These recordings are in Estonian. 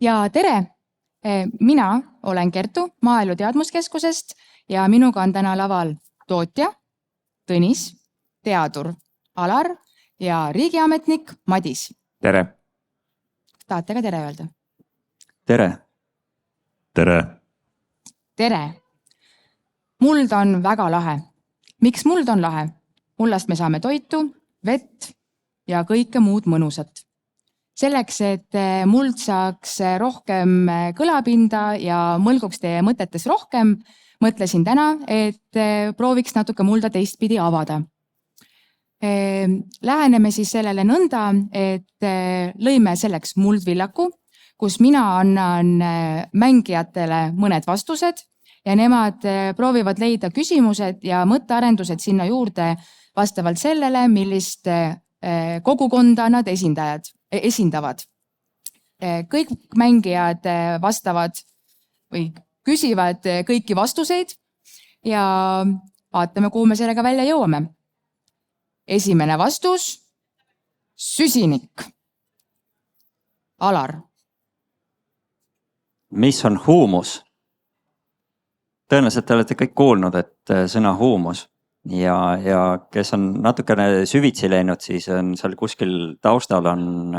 Ja tere! Mina olen Kertu Maaelu Teadmuskeskusest ja minuga on täna laval tootja Tõnis, teadur Alar ja riigiametnik Madis. Tere! Tahate ka tere öelda? Tere! Tere! Tere! Muld on väga lahe. Miks muld on lahe? Mullast me saame toitu, vett ja kõike muud mõnusat. Selleks, et muld saaks rohkem kõlapinda ja mõlguks teie mõtetes rohkem, mõtlesin täna, et prooviks natuke mulda teistpidi avada. Läheneme siis sellele nõnda, et lõime selleks muldvillaku, kus mina annan mängijatele mõned vastused ja nemad proovivad leida küsimused ja mõttearendused sinna juurde vastavalt sellele, millist kogukonda nad esindavad. Kõik mängijad vastavad või küsivad kõiki vastuseid ja vaatame, kuhu me sellega välja jõuame. Esimene vastus, süsinik. Alar. Mis on huumus? Tõenäoliselt te olete kõik kuulnud, et sõna huumus. Ja kes on natukene süvitsi läinud, siis on seal kuskil taustal on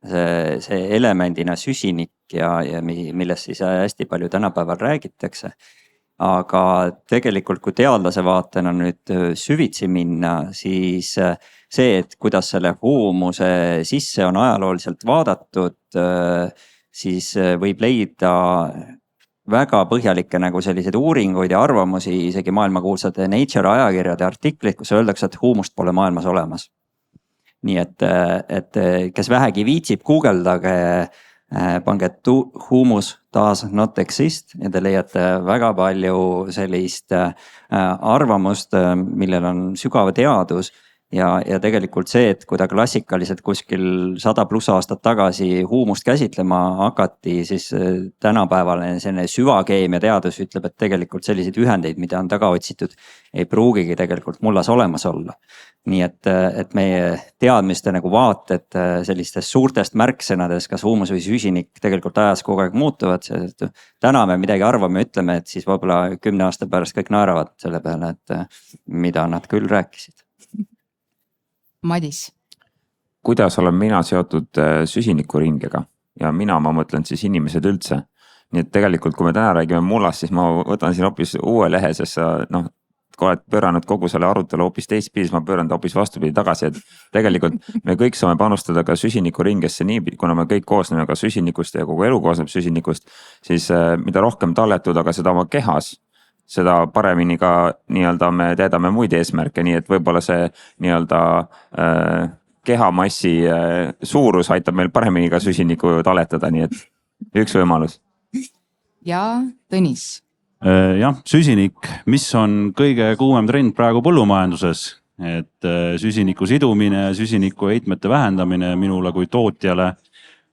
see elemendina süsinik ja millest siis hästi palju tänapäeval räägitakse. Aga tegelikult, kui teadlase vaatena nüüd süvitsi minna, siis see, et kuidas selle huumuse sisse on ajalooliselt vaadatud, siis võib leida väga põhjalikke nagu selliseid uuringuid ja arvamusi, isegi maailmakuulsad Nature ajakirjade artiklid, kus öeldakse, et huumust pole maailmas olemas. Nii et kes vähegi viitsib, guugeldage, pange huumus does not exist ja te leiate väga palju sellist arvamust, millel on sügav teadus. Ja tegelikult see, et kui ta klassikaliselt kuskil 100+ aastat tagasi huumust käsitlema hakati, siis tänapäevale selline süvakeemia teadus ütleb, et tegelikult selliseid ühendeid, mida on taga otsitud, ei pruugigi tegelikult mullas olemas olla. Nii et meie teadmiste nagu vaated sellistest suurtest märksõnades, kas huumus või süsinik tegelikult ajas kogu aeg muutuvad. Täna me midagi arvame, ütleme, et siis võib-olla 10 aasta pärast kõik naeravad selle peale, et mida nad küll rääkisid. Madis. Kuidas olen mina seotud süsinikuringega ja ma mõtlen siis inimesed üldse. Nii et tegelikult, kui me täna räägime mullast, siis ma võtan siin hoopis uue lehe, sest sa kui oled pööranud kogu selle arutelu hoopis teistpidi, siis ma pööran hoopis vastupidi tagasi, et tegelikult me kõik saame panustada ka süsinikuringesse nii, kuna me kõik koosneme ka süsinikust ja kogu elu koosneb süsinikust, siis mida rohkem talletud, aga seda oma kehas, seda paremini ka nii-öelda me teedame muid eesmärke, nii et võib-olla see nii-öelda kehamassi suurus aitab meil paremini ka süsiniku talletada, nii et üks võimalus. Ja Tõnis. Jah, süsinik, mis on kõige kuumem trend praegu põllumajanduses, et süsiniku sidumine, süsiniku heitmete vähendamine minule kui tootjale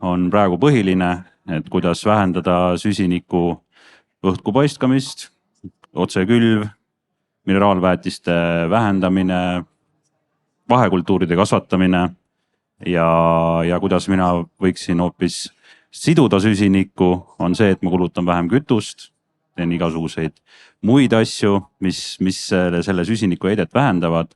on praegu põhiline, et kuidas vähendada süsiniku õhku paiskamist, otsekülv, mineraalväetiste vähendamine, vahekultuuride kasvatamine ja kuidas mina võiksin hoopis siduda süsinikku, on see, et ma kulutan vähem kütust, teen igasuguseid muid asju, mis selle süsiniku heidet vähendavad.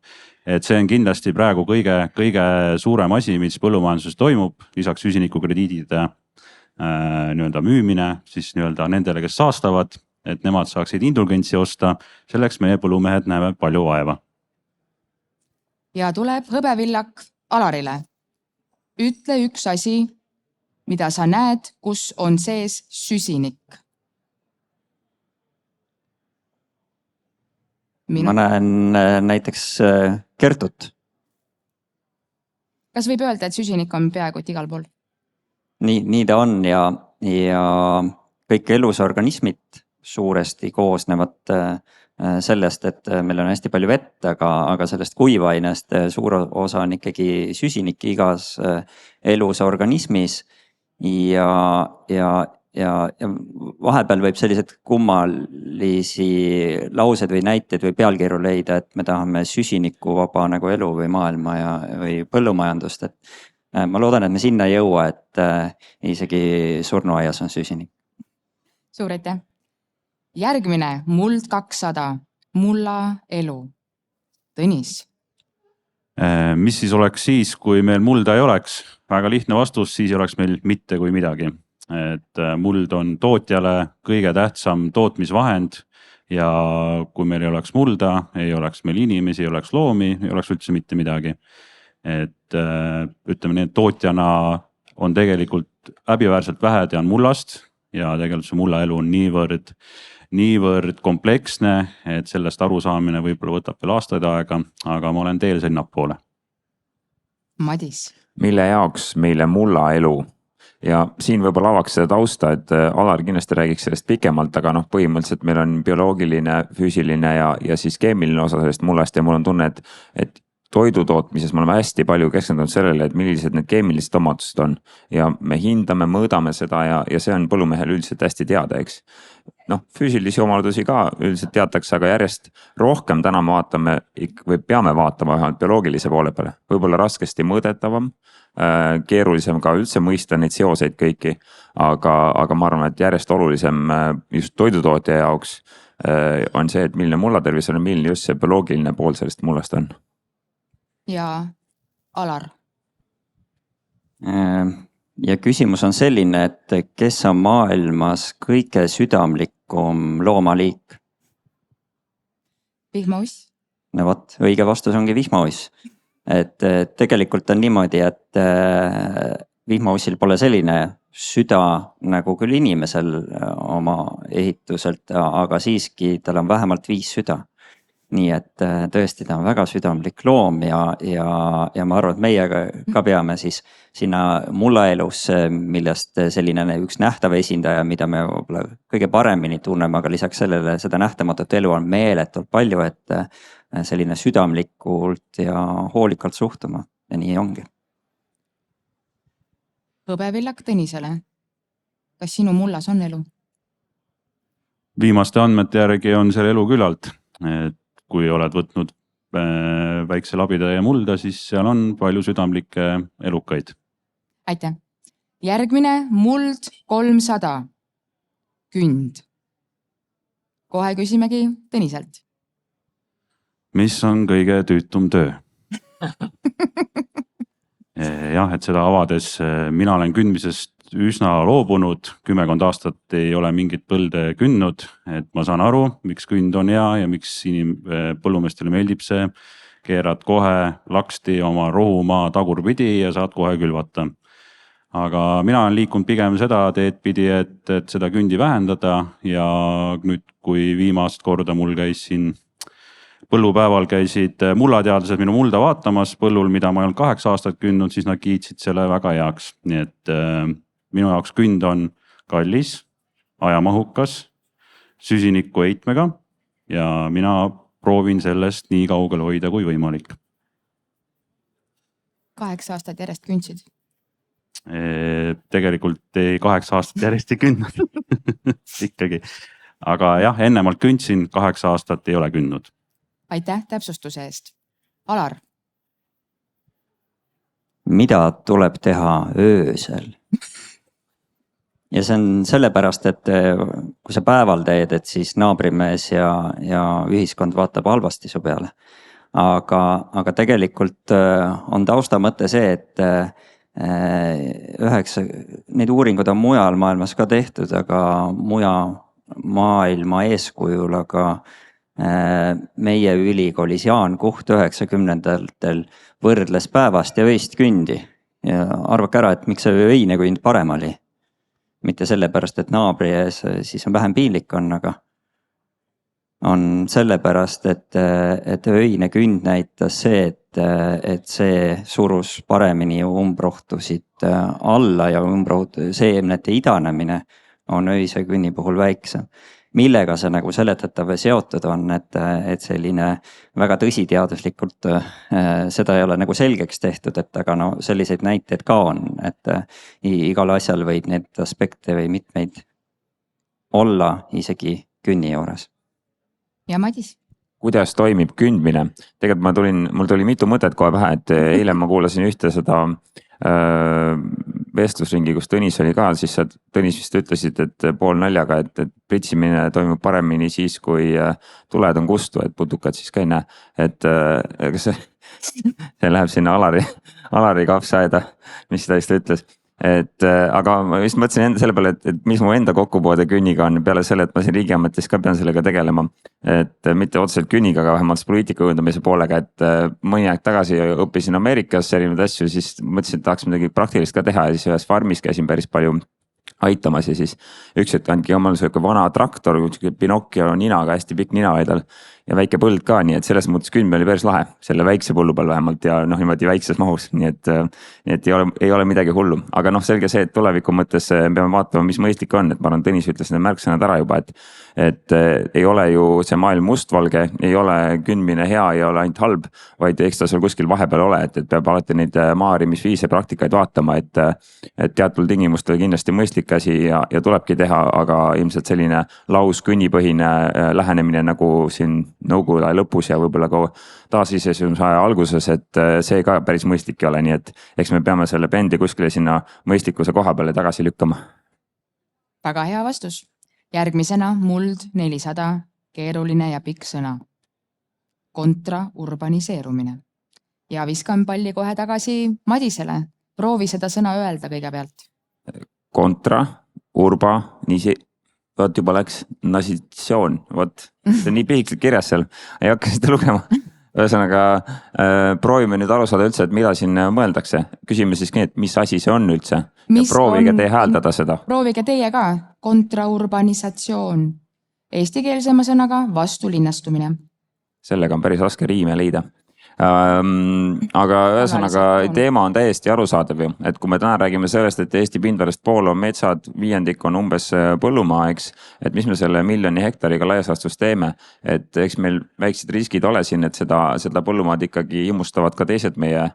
Et see on kindlasti praegu kõige suurem asi, mis põllumajanduses toimub, lisaks süsinikukrediidide müümine siis nendele, kes saastavad, et nemad saaksid indulgentsi osta. Selleks meie põllumehed näeme palju vaeva. Ja tuleb hõbevillak Alarile. Ütle üks asi, mida sa näed, kus on sees süsinik. Ma näen näiteks Kertut. Kas võib öelda, et süsinik on peaaegu igal pool? Nii ta on ja kõik elusorganismid suuresti koosnevad sellest, et meil on hästi palju vett, aga sellest kuivainest suur osa on ikkagi süsinik igas elusorganismis ja vahepeal võib sellised kummalisi laused või näiteid või pealkirju leida, et me tahame süsinikuvaba nagu elu või maailma või põllumajandust, ma loodan, et me sinna ei jõua, et isegi surnuaias on süsinik. suur aitäh. Järgmine muld 200, mulla elu. Tõnis. mis siis oleks siis, kui meil mulda ei oleks? Väga lihtne vastus, siis ei oleks meil mitte kui midagi. Et muld on tootjale kõige tähtsam tootmisvahend ja kui meil ei oleks mulda, ei oleks meil inimesi, ei oleks loomi, ei oleks üldse mitte midagi. Et ütleme nii, et tootjana on tegelikult häbiväärselt vähe tean mullast ja tegelikult see mulla elu on niivõrd kompleksne, et sellest arusaamine võib-olla võtab veel aastaid aega, aga ma olen teel sinnapoole. Madis. Mille jaoks meile mulla elu? Ja siin võib-olla avaks seda tausta, et Alar kindlasti räägiks sellest pikemalt, aga põhimõtteliselt meil on bioloogiline, füüsiline ja siis keemiline osa sellest mullast ja mul on tunne, et toidu tootmises me oleme hästi palju keskendunud sellele, et millised need keemilised omadused on ja me hindame, mõõdame seda ja see on põllumehel üldiselt hästi teada, eks. Füüsilisi omadusi ka üldiselt teatakse, aga järjest rohkem täna me vaatame või peame vaatama vähemalt bioloogilise poole peale, võib-olla raskesti mõõdetavam, keerulisem ka üldse mõista neid seoseid kõiki, aga ma arvan, et järjest olulisem just toidutootja jaoks on see, et milline mullatervis on ja milline just see bioloogiline pool sellest mullast on. Ja Alar. Ja küsimus on selline, et kes on maailmas kõige südamlikum loomaliik? Vihmauss. No vot, õige vastus ongi vihmauss. Et tegelikult on niimoodi, et vihmaussil pole selline süda nagu küll inimesel oma ehituselt, aga siiski tal on vähemalt 5 süda. Nii et tõesti ta on väga südamlik loom ja ma arvan, et meie ka peame siis sinna mullaelus, millest selline üks nähtav esindaja, mida me võib-olla kõige paremini tunneme, aga lisaks sellele seda nähtamatut elu on meeletult palju, et selline südamlikult ja hoolikalt suhtuma ja nii ongi. Hõbevillak Tõnisele. Kas sinu mullas on elu? Viimaste andmete järgi on seal elu küllalt, et kui oled võtnud väikse labitäie mulda, siis seal on palju südamlikke elukaid. Aitäh. Järgmine muld 300. Künd. Kohe küsimegi Tõniselt. Mis on kõige tüütum töö? Jah, et seda avades, mina olen kündmisest üsna loobunud, 10 aastat ei ole mingit põlde kündnud, et ma saan aru, miks künd on hea ja miks põllumeestele meeldib see. Keerad kohe laksti oma rohumaa tagurpidi ja saad kohe külvata. Aga mina olen liikunud pigem seda teed pidi, et seda kündi vähendada ja nüüd, kui viimast korda mul käis siin põllupäeval käisid mullateadlased minu mulda vaatamas põllul, mida ma ei olnud 8 aastat kündnud, siis nad kiitsid selle väga heaks. Nii et minu jaoks künd on kallis, ajamahukas, süsiniku heitmega ja mina proovin sellest nii kaugel hoida kui võimalik. 8 aastat järjest kündsid? Tegelikult 8 aastat järjest ei kündnud ikkagi. Aga jah, ennemalt kündsin, 8 aastat ei ole kündnud. Aitäh täpsustuse eest. Alar. Mida tuleb teha öösel? Ja see on sellepärast, et kui sa päeval teed, et siis naabrimees ja ühiskond vaatab halvasti su peale. Aga tegelikult on tausta mõte see, et neid uuringud on mujal maailmas ka tehtud, aga mujal maailma eeskujul, aga meie ülikoolis Jaan Kuht 90-ndatel võrdles päevast ja öist kündi. Ja arvake ära, et miks see öine künd parem oli. Mitte sellepärast, et naabri ees siis on vähem piinlik on, aga on sellepärast, et öine künd näitas see, et see surus paremini umbrohtusid alla ja seemnete idanemine on öise künni puhul väiksem. Millega see nagu seletatav või seotud on, et selline väga tõsiteaduslikult seda ei ole nagu selgeks tehtud, et aga no selliseid näiteid ka on, et igal asjal võib neid aspekte või mitmeid olla isegi künni juures. Ja Madis? Kuidas toimib kündmine? Tegelikult mul tuli mitu mõtet kohe pähe, et eile ma kuulasin ühte seda vestlusringi, kus Tõnis oli ka, siis sa Tõnis vist ütlesid, et pool naljaga, et pritsimine toimub paremini siis, kui tuled on kustu, et putukad siis ka ei näe. Et ega see läheb sinna Alari kapsaaeda, mis ta vist ütles. Et aga ma vist mõtlesin enda selle peale, et mis mu enda kokkupuude künniga on peale selle, et ma siin riigiametis ka pean sellega tegelema. Et mitte otseselt künniga, aga vähemalt poliitika kujundamise poolega, et mõni aeg tagasi õppisin Ameerikas erinevaid asju, siis mõtlesin, et tahaks midagi praktilist ka teha ja siis ühes farmis käisin päris palju aitamas ja siis üks hetk andki omal sihuke vana traktor, Pinocchio ninaga, hästi pikk nina oli tal ja väike põld ka, nii et selles mõttes kündmine oli päris lahe, selle väikse põllu peal vähemalt ja noh, niimoodi väikses mahus, nii et ei ole midagi hullu, aga noh, selge see, et tuleviku mõttes peame vaatama, mis mõistlik on, et ma arvan, Tõnis ütles need märksõnad ära juba, et ei ole ju see maailm mustvalge, ei ole kündmine hea, ei ole ainult halb, vaid eks ta seal kuskil vahepeal ole, et peab alati neid maarimisviise praktikaid vaatama, et teatud tingimustel kindlasti mõistlik asi ja tulebki teha, aga ilmselt selline lauskünnipõhine lähenemine nagu siin Nõukogude aja lõpus ja võib-olla ka taasiseseisvumise aja alguses, et see ka päris mõistlik ei ole, nii et eks me peame selle pendi kuskile sinna mõistlikkuse koha peale tagasi lükkama. Väga hea vastus. Järgmisena muld 400, keeruline ja pikk sõna. Kontra urbaniseerumine. Ja viskan palli kohe tagasi Madisele. Proovi seda sõna öelda kõigepealt. Kontra, vot juba läks nasitsioon, vot see on nii pihiksed kirjas seal, ei hakka seda lugema. Ühesõnaga proovime nüüd aru saada üldse, et mida siin mõeldakse. Küsime siis nii, et mis asi see on üldse ja proovige te hääldada seda. Proovige teie ka, kontraurbanisatsioon. Eestikeelsema sõnaga vastulinnastumine. Sellega on päris raske riime leida. Aga ühesõnaga teema on täiesti arusaadav ju, et kui me täna räägime sellest, et Eesti pindalast pool on metsad, viiendik on umbes põllumaa, eks, et mis me selle 1 miljoni hektariga laias laastus teeme, et eks meil väiksed riskid ole siin, et seda põllumaad ikkagi imustavad ka teised meie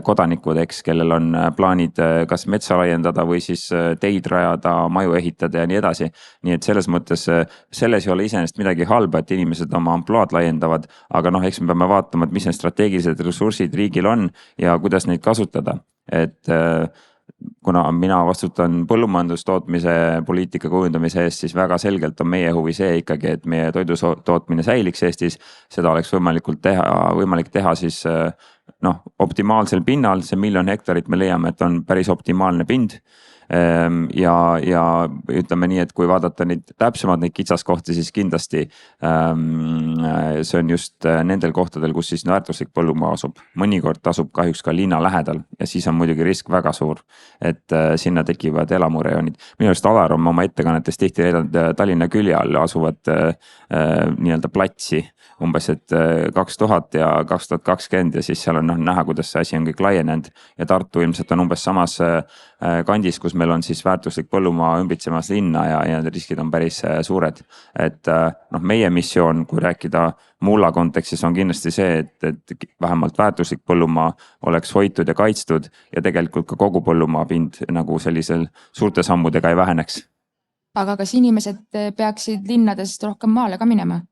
kodanikud, eks, kellel on plaanid kas metsa laiendada või siis teid rajada, maju ehitada ja nii edasi. Nii et selles mõttes selles ei ole iseenesest midagi halba, et inimesed oma ampluaad laiendavad, aga noh, eks me peame vaatama, et mis need strateegilised ressursid riigil on ja kuidas neid kasutada. Et kuna mina vastutan põllumajandustootmise poliitika kujundamise eest, siis väga selgelt on meie huvi see ikkagi, et meie toidutootmine säiliks Eestis. Seda oleks võimalik teha siis optimaalsel pinnal, see 1 miljon hektarit me leiame, et on päris optimaalne pind. Ja ütleme nii, et kui vaadata neid täpsemad neid kitsaskohti, siis kindlasti see on just nendel kohtadel, kus siis väärtuslik põllumaa asub. Mõnikord asub kahjuks ka linna lähedal ja siis on muidugi risk väga suur, et sinna tekivad elamurejoonid. Minu arust Alar on oma ettekannetes tihti näidanud Tallinna külje all asuvat nii-öelda platsi umbes, et 2000 ja 2020 ja siis seal on näha, kuidas see asi on kõik laienenud ja Tartu ilmselt on umbes samas kandis, kus meil on siis väärtuslik põllumaa ümbritsemas linna ja need riskid on päris suured. Et meie missioon, kui rääkida mulla kontekstis, on kindlasti see, et vähemalt väärtuslik põllumaa oleks hoitud ja kaitstud ja tegelikult ka kogu põllumaa pind nagu sellisel suurte sammudega ei väheneks. Aga kas inimesed peaksid linnadest rohkem maale ka minema?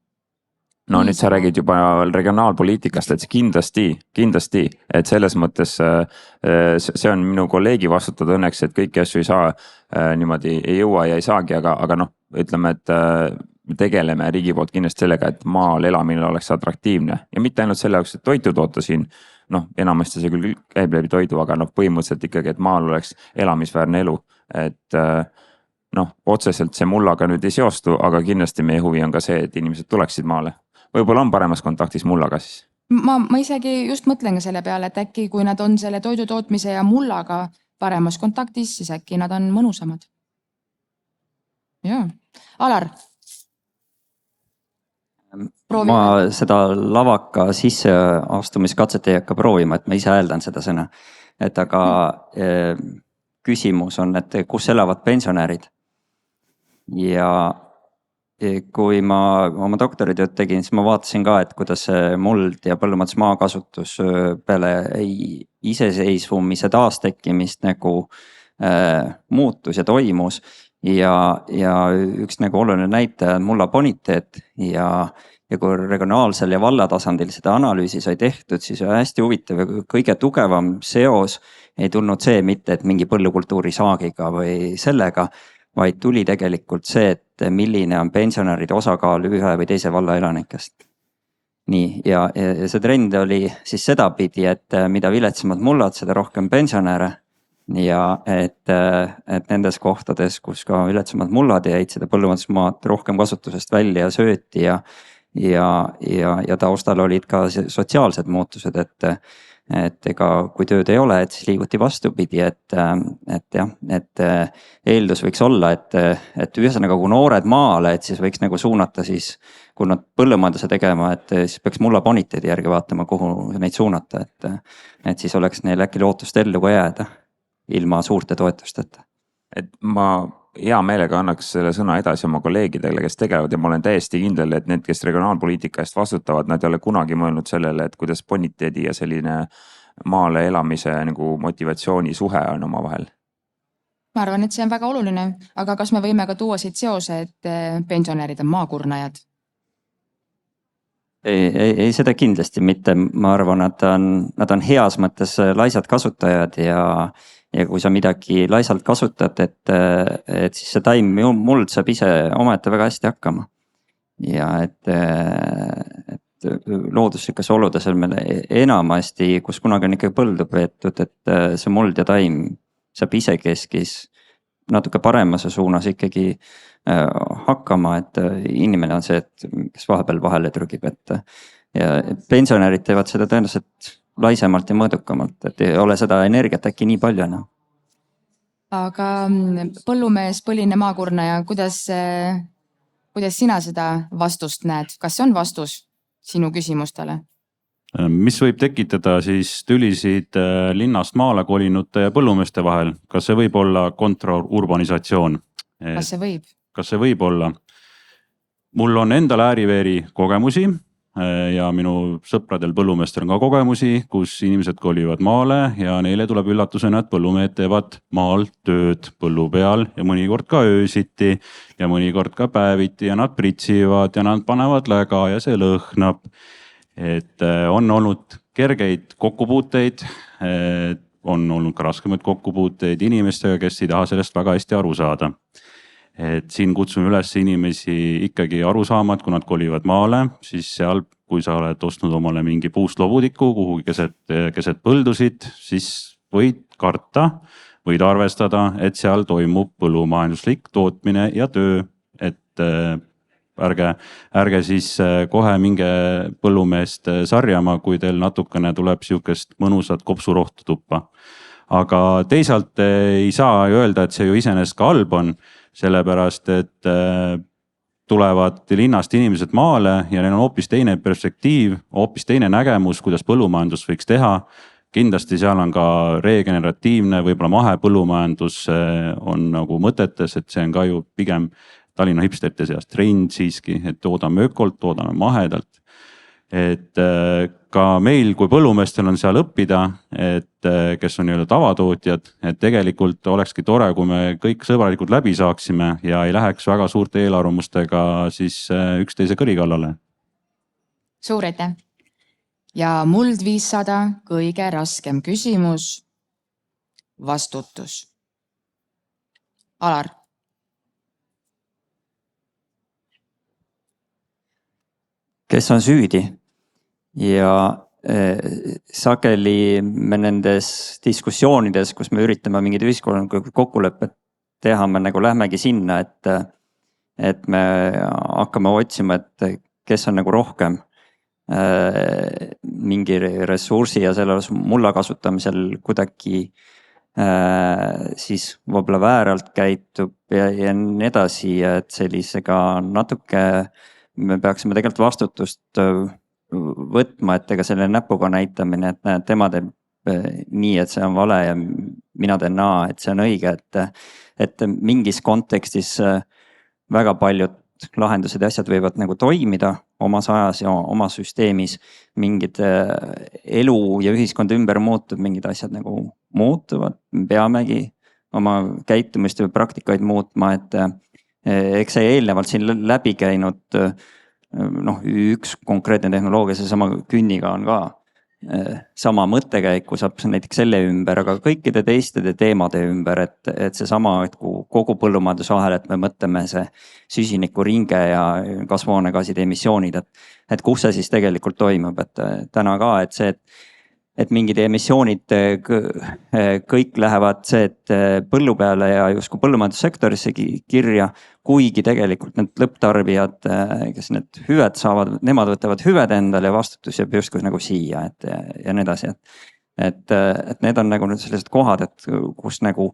No nüüd sa räägid juba regionaalpoliitikast, et kindlasti, et selles mõttes see on minu kolleegi vastutada õnneks, et kõiki asju ei saa niimoodi, ei jõua ja ei saagi, aga ütleme, et me tegeleme riigi poolt kindlasti sellega, et maal elamine oleks atraktiivne ja mitte ainult selle jaoks, et toitu toota siin, enamasti see küll käib läbi toidu, aga põhimõtteliselt ikkagi, et maal oleks elamisväärne elu, et otseselt see mullaga nüüd ei seostu, aga kindlasti meie huvi on ka see, et inimesed tuleksid maale. Võib-olla on paremas kontaktis mullaga siis? Ma isegi just mõtlen ka selle peale, et äkki kui nad on selle toidu tootmise ja mullaga paremas kontaktis, siis äkki nad on mõnusamad. Jaa. Alar. Ma seda lavaka sisseastumiskatset ei hakka proovima, et ma ise hääldan seda sõna. Et aga küsimus on, et kus elavad pensionärid? Ja kui ma oma doktoritööd tegin, siis ma vaatasin ka, et kuidas muld ja põllumajandusmaa kasutus peale iseseisvumise taastekkimist nagu muutus ja toimus. Ja üks nagu oluline näitaja on mulla boniteet ja kui regionaalsel ja vallatasandil seda analüüsi sai tehtud, siis hästi huvitav ja kõige tugevam seos ei tulnud see mitte, et mingi põllukultuuri saagiga või sellega, vaid tuli tegelikult see, et milline on pensionäride osakaal ühe või teise valla elanikest. Nii, ja see trend oli siis sedapidi, et mida viletsamad mullad, seda rohkem pensionäre. Ja et nendes kohtades, kus ka viletsamad mullad jäid seda põllumajandusmaad rohkem kasutusest välja sööti ja taustal olid ka sotsiaalsed muutused, et ega kui tööd ei ole, et siis liiguti vastupidi, et eeldus võiks olla, et ühesõnaga kui noored maale, et siis võiks nagu suunata siis, kui nad põllumajanduse tegema, et siis peaks mulla boniteedi järgi vaatama, kuhu neid suunata, et siis oleks neil äkki lootust ellu ka jääda ilma suurte toetusteta. Et ma hea meelega annaks selle sõna edasi oma kolleegidele, kes tegelevad ja ma olen täiesti kindel, et need, kes regionaalpoliitika eest vastutavad, nad ei ole kunagi mõelnud sellele, et kuidas boniteedi ja selline maale elamise nagu motivatsiooni suhe on oma vahel. Ma arvan, et see on väga oluline, aga kas me võime ka tuua siit seose, et pensionärid on maakurnajad? Ei, seda kindlasti mitte. Ma arvan, nad on heas mõttes laisad kasutajad ja kui sa midagi laisalt kasutad, et siis see taim muld saab ise omaette väga hästi hakkama. Ja et looduslikes oludes on meil enamasti, kus kunagi on ikka põldu peetud, et see muld ja taim saab ise keskis natuke paremase suunas ikkagi hakkama, et inimene on see, et kes vahepeal vahele trügib, ja pensionärid teevad seda tõenäoliselt laisemalt ja mõõdukamalt, et ei ole seda energiat äkki nii palju enam. Aga põllumees, põline maakurnaja, kuidas sina seda vastust näed? Kas see on vastus sinu küsimustele? Mis võib tekitada siis tülisid linnast maale kolinute ja põllumeeste vahel? Kas see võib olla kontraurbanisatsioon? Kas see võib? Kas see võib olla? Mul on endal ääriveeri kogemusi ja minu sõpradel põllumeestel on ka kogemusi, kus inimesed kolivad maale ja neile tuleb üllatusena, et põllumehed teevad maal tööd põllu peal ja mõnikord ka öösiti ja mõnikord ka päeviti ja nad pritsivad ja nad panevad läga ja see lõhnab. Et on olnud kergeid kokkupuuteid, on olnud ka raskemaid kokkupuuteid inimestega, kes ei taha sellest väga hästi aru saada. Et siin kutsume üles inimesi ikkagi aru saama, et kui nad kolivad maale, siis seal, kui sa oled ostnud omale mingi puust lobutiku kuhugi keset põldusid, siis võid karta, võid arvestada, et seal toimub põllumajanduslik tootmine ja töö, et ärge siis kohe minge põllumeest sarjama, kui teil natukene tuleb siukest mõnusat kopsurohtu tuppa. Aga teisalt ei saa öelda, et see ju iseenesest ka halb on, sellepärast, et tulevad linnast inimesed maale ja neil on hoopis teine perspektiiv, hoopis teine nägemus, kuidas põllumajandus võiks teha. Kindlasti seal on ka regeneratiivne, võib-olla mahepõllumajandus on nagu mõtetes, et see on ka ju pigem Tallinna hipsterite seas trend siiski, et toodame ökolt, toodame mahedalt. Et ka meil kui põllumeestel on seal õppida, et kes on nii-öelda tavatootjad, et tegelikult olekski tore, kui me kõik sõbralikult läbi saaksime ja ei läheks väga suurte eelarvamustega siis üksteise kõri kallale. Suur aitäh! Ja muld 500 kõige raskem küsimus, vastutus. Alar. Kes on süüdi? Ja sageli me nendes diskussioonides, kus me üritame mingid ühiskondlikud kokkulepped teha, me nagu lähmegi sinna, et me hakkame otsima, et kes on nagu rohkem mingi ressursi ja selle mulla kasutamisel kuidagi siis võib-olla vääralt käitub ja nii edasi, et sellisega natuke me peaksime tegelikult vastutust võtma, et ega selle näpuga näitamine, et näed, tema teeb nii, et see on vale ja mina teen naa, et see on õige, et mingis kontekstis väga paljud lahendused ja asjad võivad nagu toimida omas ajas ja oma süsteemis. Mingid elu ja ühiskond ümber muutub, mingid asjad nagu muutuvad, me peamegi oma käitumist või praktikaid muutma, et eks see eelnevalt siin läbi käinud üks konkreetne tehnoloogia, seesama künniga on ka sama mõttekäiku saab näiteks selle ümber, aga kõikide teiste teemade ümber, et seesama, et kogu põllumajandusahel, et me mõtleme see süsinikuringe ja kasvuhoonegaaside emissioonid, et kus see siis tegelikult toimub, et täna ka, et see, et mingid emissioonid kõik lähevad see, et põllu peale ja justkui põllumajandussektorisse kirja, kuigi tegelikult need lõpptarbijad, kes need hüved saavad, nemad võtavad hüved endale ja vastutus jääb justkui nagu siia, et ja nii edasi, et need on nagu nüüd sellised kohad, et kus nagu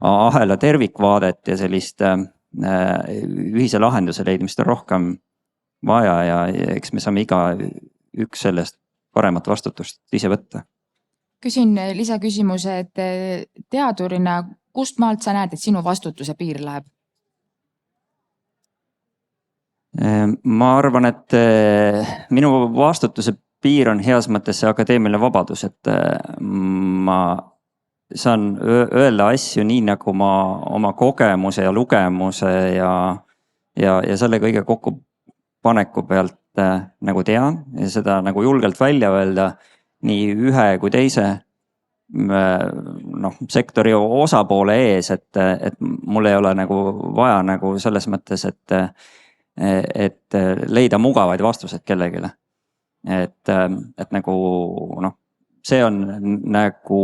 ahela tervikvaadet ja sellist ühise lahenduse leidmist on rohkem vaja ja eks me saame iga üks sellest paremat vastutust ise võtta. Küsin lisaküsimuse, et teadurina, kust maalt sa näed, et sinu vastutuse piir läheb? Ma arvan, et minu vastutuse piir on heas mõttes see akadeemiline vabadus, et ma saan öelda asju nii, nagu ma oma kogemuse ja lugemuse ja selle kõige kokkupaneku pealt nagu tean ja seda nagu julgelt välja öelda nii ühe kui teise sektori osapoole ees, et mul ei ole nagu vaja nagu selles mõttes, et leida mugavaid vastuseid kellegile. Et nagu see on nagu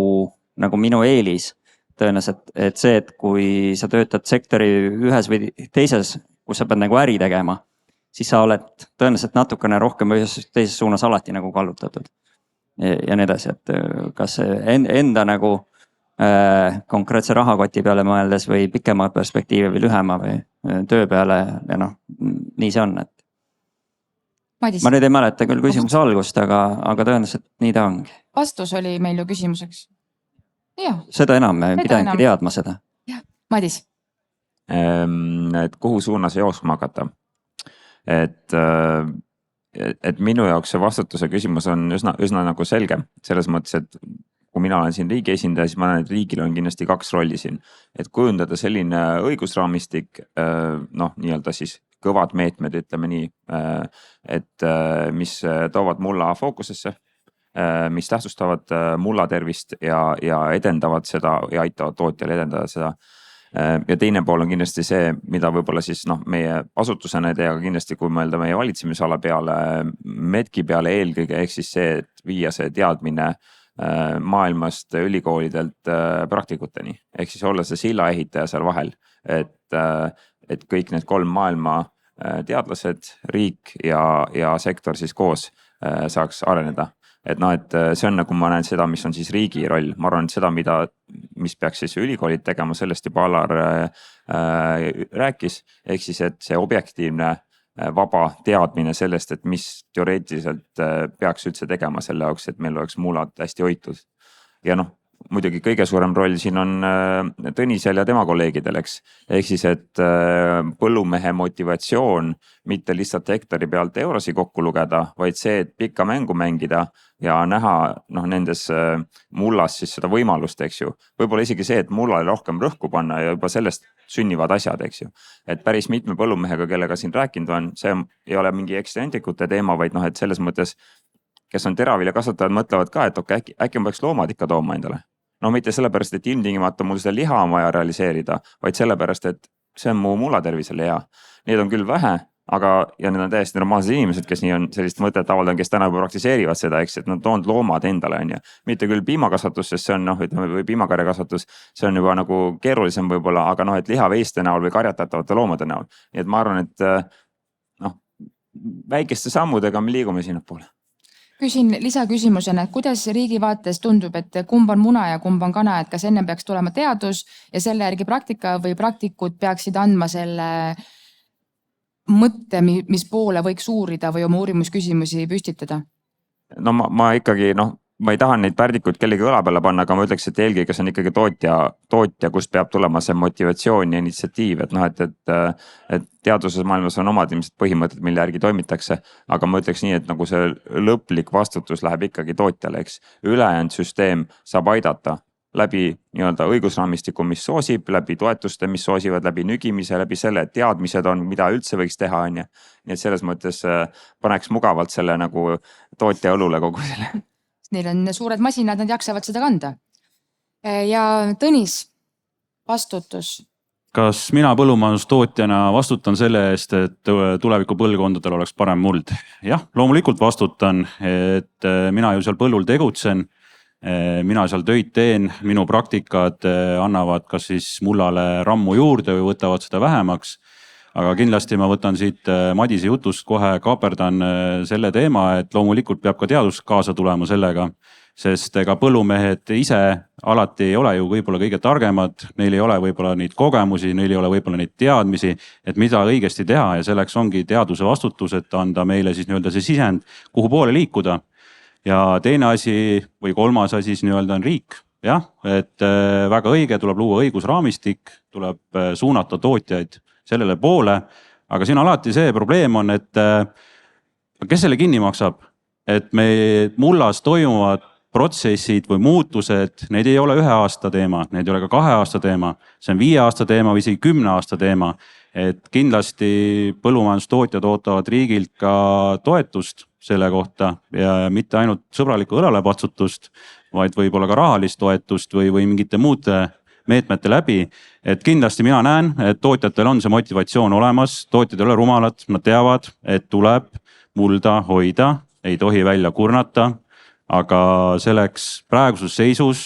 minu eelis tõenäoliselt, et see, et kui sa töötad sektori ühes või teises, kus sa pead nagu äri tegema, siis sa oled tõenäoliselt natukene rohkem ühes teises suunas alati nagu kallutatud ja nii edasi, et kas enda nagu konkreetse rahakoti peale mõeldes või pikema perspektiivi või lühema või töö peale ja nii see on, et Madis, ma nüüd ei mäleta küll küsimuse algust, aga tõenäoliselt nii ta ongi. vastus oli meil ju küsimuseks. Jah, Seda enam me pidangi teadma seda. Madis. Et kuhu suunas jooksma hakata? Et minu jaoks see vastutuse küsimus on üsna nagu selge, selles mõttes, et kui mina olen siin riigi esindaja, siis ma näen, et riigil on kindlasti kaks rolli siin, et kujundada selline õigusraamistik, nii-öelda siis kõvad meetmed, ütleme nii, et mis toovad mulla fookusesse, mis tähtsustavad mulla tervist ja edendavad seda ja aitavad tootjal edendada seda. Ja teine pool on kindlasti see, mida võib-olla siis meie asutusena ja kindlasti kui mõelda meie valitsemisala peale, MEDCi peale eelkõige, ehk siis see, et viia see teadmine maailmast ülikoolidelt praktikuteni, ehk siis olla see silla ehitaja seal vahel, et kõik need kolm maailma teadlased, riik ja sektor siis koos saaks areneda. Et see on nagu ma näen seda, mis on siis riigi roll. Ma arvan, et seda, mis peaks siis ülikoolid tegema, sellest juba Alar rääkis, ehk siis, et see objektiivne vaba teadmine sellest, et mis teoreetiliselt peaks üldse tegema selle jaoks, et meil oleks mullad hästi hoitud. Ja muidugi kõige suurem roll siin on Tõnisel ja tema kolleegidel, eks. Ehk siis, et põllumehe motivatsioon mitte lihtsalt hektari pealt eurosi kokku lugeda, vaid see, et pikka mängu mängida ja näha nendes mullas siis seda võimalust, eks ju. Võib-olla isegi see, et mullale rohkem rõhku panna ja juba sellest sünnivad asjad, eks ju. Et päris mitme põllumehega, kellega siin rääkinud on, see ei ole mingi ekstrentikute teema, vaid et selles mõttes, kes on teravilja kasvatajad, mõtlevad ka, et äkki ma peaks loomad ikka tooma endale. Mitte sellepärast, et ilmtingimata mul seda liha on vaja realiseerida, vaid sellepärast, et see on mu mulla tervisele hea. Need on küll vähe, ja need on täiesti normaalsed inimesed, kes nii on sellist mõtet avaldan, kes täna praktiseerivad seda, eks, et nad toonud loomad endale, on ju. Mitte küll piimakasvatus, sest see on või piimakarjakasvatus, see on juba nagu keerulisem võib-olla, aga et lihaveiste näol või karjatatavate loomade näol. Nii et ma arvan, et väikeste sammudega me liigume sinna poole. Küsin lisaküsimusena, et kuidas riigi vaates tundub, et kumb on muna ja kumb on kana, et kas enne peaks tulema teadus ja selle järgi praktika või praktikud peaksid andma selle mõtte, mis poole võiks uurida või oma uurimusküsimusi püstitada? Ma ikkagi, ma ei taha neid pärdikuid kellegi õla peale panna, aga ma ütleks, et eelkõige see on ikkagi tootja, kust peab tulema see motivatsioon ja initsiatiiv, et teaduses maailmas on omad ilmselt põhimõtted, mille järgi toimitakse, aga ma ütleks nii, et nagu see lõplik vastutus läheb ikkagi tootjale, eks. Ülejäänud süsteem saab aidata, läbi nii-öelda õigusraamistiku, mis soosib, läbi toetuste, mis soosivad, läbi nügimise, läbi selle teadmised on, mida üldse võiks teha, on ju. Nii et selles mõttes paneks mugavalt selle nagu tootja õlule kogu selle. Neil on suured masinad, nad jaksavad seda kanda. Ja Tõnis, vastutus. kas mina põllumajandustootjana vastutan selle eest, et tuleviku põlvkondadel oleks parem muld? jah, loomulikult vastutan, et mina ju seal põllul tegutsen. Mina seal töid teen, minu praktikad annavad kas siis mullale rammu juurde või võtavad seda vähemaks. Aga kindlasti ma võtan siit Madise jutust kohe kaaperdan selle teema, et loomulikult peab ka teadus kaasa tulema sellega. Sest ega põllumehed ise alati ei ole ju võib-olla kõige targemad, neil ei ole võib-olla neid kogemusi, neil ei ole võib-olla neid teadmisi, et mida õigesti teha ja selleks ongi teaduse vastutus, et anda meile siis nii-öelda see sisend, kuhu poole liikuda. Ja teine asi või kolmas asi siis nii-öelda on riik. Jah, et väga õige, tuleb luua õigusraamistik, tuleb suunata tootjaid sellele poole, aga siin alati see probleem on, et kes selle kinni maksab, et me mullas toimuvad protsessid või muutused, neid ei ole 1 aasta teema, neid ei ole ka 2 aasta teema, see on 5 aasta teema või isegi 10 aasta teema. Et kindlasti põllumajandustootjad ootavad riigilt ka toetust selle kohta ja mitte ainult sõbralikku õlalepatsutust, vaid võib-olla ka rahalist toetust või mingite muude meetmete läbi. Et kindlasti mina näen, et tootjatel on see motivatsioon olemas, tootjad ei ole rumalad, nad teavad, et tuleb mulda hoida, ei tohi välja kurnata. Aga selleks praeguses seisus,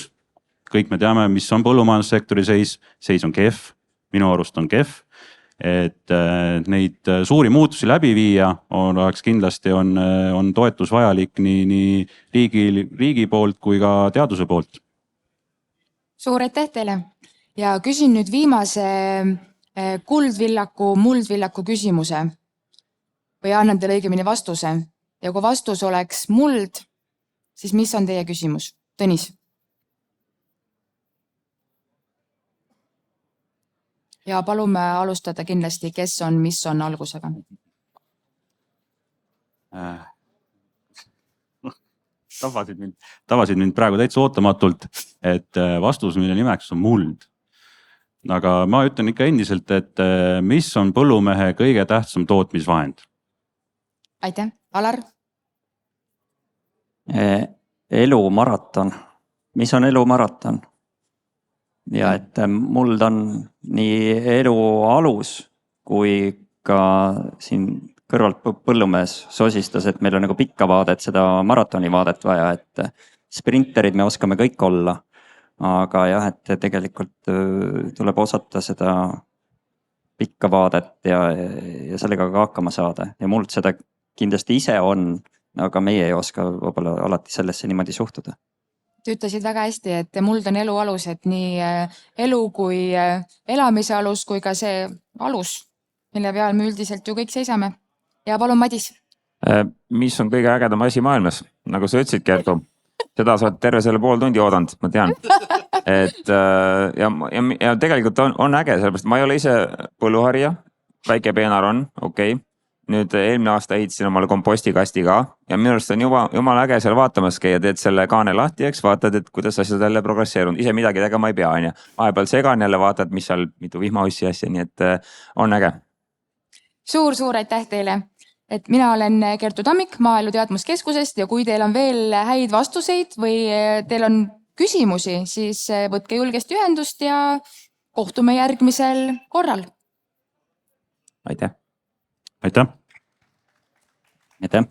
kõik me teame, mis on põllumajandussektori seis on kehv, minu arust on kehv. Et neid suuri muutusi läbi viia oleks kindlasti on toetus vajalik nii riigi poolt kui ka teaduse poolt. Suur aitäh teile ja küsin nüüd viimase kuldvillaku, muldvillaku küsimuse või annan teile õigemini vastuse. Ja kui vastus oleks muld, siis mis on teie küsimus? Tõnis. Ja palume alustada kindlasti, kes on, mis on algusega. Tabasid mind praegu täitsa ootamatult, et vastus, mille nimeks on muld. Aga ma ütlen ikka endiselt, et mis on põllumehe kõige tähtsam tootmisvahend? Aitäh. Alar? Elumaraton. Mis on elumaraton? Ja et muld on nii elu alus kui ka siin kõrvalt põllumees sosistas, et meil on nagu pikka vaadet, seda maratoni vaadet vaja, et sprinterid me oskame kõik olla. Aga jah, et tegelikult tuleb osata seda pikka vaadet ja sellega ka hakkama saada. Ja muld seda kindlasti ise on, aga meie ei oska võib-olla alati sellesse niimoodi suhtuda. Te ütlesid väga hästi, et muld on elu alus, et nii elu kui elamise alus kui ka see alus, mille peal me üldiselt ju kõik seisame. Ja palun, Madis. Mis on kõige ägedam asi maailmas? Nagu sa ütlesid, Kertu, seda sa oled terve selle pool tundi oodanud, ma tean. Et ja tegelikult on äge, sellepärast ma ei ole ise põlluharija, väike peenar on, okei. Nüüd eelmine aasta ehitasin omale kompostikasti ka ja minu arust on jumala äge seal vaatamas käia, teed selle kaane lahti, eks vaatad, et kuidas asjad jälle progresseerunud. Ise midagi tegema ei pea, on ja vahepeal segan jälle vaatad, mis seal mitu vihmaussi asja, nii et on äge. Suur aitäh teile. Et mina olen Kertu Tammik Maaelu Teadmuskeskusest ja kui teil on veel häid vastuseid või teil on küsimusi, siis võtke julgesti ühendust ja kohtume järgmisel korral. Aitäh. Aitäh. Aitäh.